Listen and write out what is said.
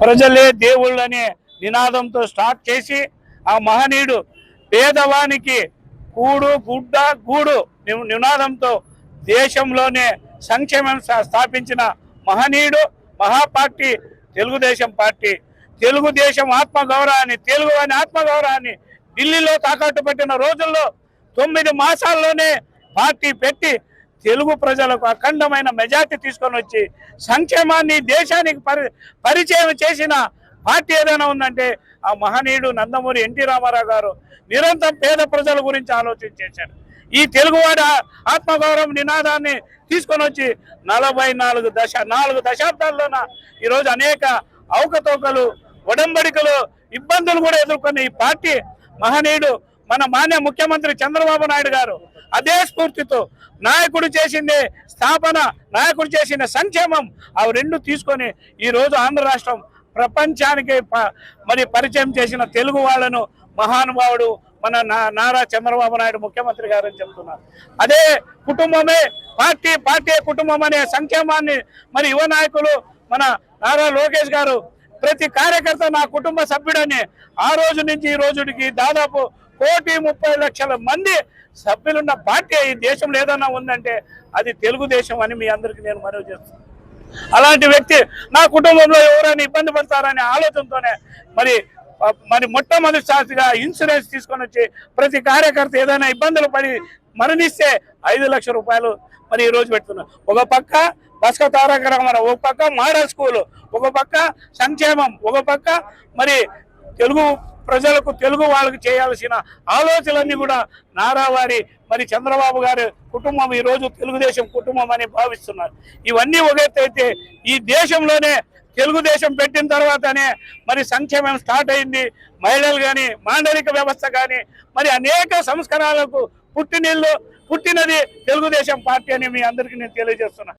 ప్రజలే దేవుళ్ళు అనే నినాదంతో స్టార్ట్ చేసి ఆ మహనీయుడు పేదవానికి కూడు గుడ్డ గూడు నినాదంతో దేశంలోనే సంక్షేమం స్థాపించిన మహనీయుడు మహాపార్టీ తెలుగుదేశం పార్టీ. తెలుగుదేశం ఆత్మగౌరవాన్ని, తెలుగువాని ఆత్మగౌరవాన్ని ఢిల్లీలో తాకట్టు పెట్టిన రోజుల్లో 9 మాసాల్లోనే పార్టీ పెట్టి తెలుగు ప్రజలకు అఖండమైన మెజార్టీ తీసుకొని వచ్చి సంక్షేమాన్ని దేశానికి పరిచయం చేసిన పార్టీ ఏదైనా ఉందంటే ఆ మహనీయుడు నందమూరి ఎన్టీ రామారావు గారు. నిరంతరం పేద ప్రజల గురించి ఆలోచన చేశారు. ఈ తెలుగువాడ ఆత్మగౌరవం నినాదాన్ని తీసుకొని వచ్చి 44 దశాబ్దాల్లోన ఈరోజు అనేక అవకతవకలు, ఒడంబడికలు, ఇబ్బందులు కూడా ఎదుర్కొన్న ఈ పార్టీ మహనీయుడు మన మాన్య ముఖ్యమంత్రి చంద్రబాబు నాయుడు గారు అదే స్ఫూర్తితో నాయకుడు చేసిందే స్థాపన, నాయకుడు చేసిన సంక్షేమం అవి రెండు తీసుకొని ఈరోజు ఆంధ్ర రాష్ట్రం ప్రపంచానికి మరి పరిచయం చేసిన తెలుగు వాళ్ళను మహానుభావుడు మన నారా చంద్రబాబు నాయుడు ముఖ్యమంత్రి గారు అని చెప్తున్నారు. అదే కుటుంబమే పార్టీ, పార్టీ కుటుంబం అనే సంక్షేమాన్ని మరి యువ నాయకులు మన నారా లోకేష్ గారు ప్రతి కార్యకర్త నా కుటుంబ సభ్యుడని ఆ రోజు నుంచి ఈ రోజుకి దాదాపు 1,30,00,000 మంది సభ్యులున్న పార్టీ ఈ దేశంలో ఏదన్నా ఉందంటే అది తెలుగుదేశం అని మీ అందరికీ నేను మనవి చేస్తున్నాను. అలాంటి వ్యక్తి నా కుటుంబంలో ఎవరైనా ఇబ్బంది పడతారనే ఆలోచనతోనే మరి మొట్టమొదటిసారిగా ఇన్సూరెన్స్ తీసుకొని వచ్చి ప్రతి కార్యకర్త ఏదైనా ఇబ్బందులు పడి మరణిస్తే 5 లక్షల రూపాయలు మరి ఈ రోజు పెడుతున్నారు. ఒక పక్క బస్క తారక రామారావు, ఒక పక్క మోడల్ స్కూల్, ఒక పక్క సంక్షేమం, ఒక పక్క మరి తెలుగు ప్రజలకు, తెలుగు వాళ్ళకి చేయాల్సిన ఆలోచనలన్నీ కూడా నారావారి మరి చంద్రబాబు గారి కుటుంబం ఈరోజు తెలుగుదేశం కుటుంబం అని భావిస్తున్నారు. ఇవన్నీ ఒకటైతే ఈ దేశంలోనే తెలుగుదేశం పెట్టిన తర్వాతనే మరి సంక్షేమం స్టార్ట్ అయింది. మహిళలు కానీ, మాండలిక వ్యవస్థ కానీ మరి అనేక సంస్కరణలకు పుట్టినది తెలుగుదేశం పార్టీ అని మీ అందరికీ నేను తెలియజేస్తున్నా.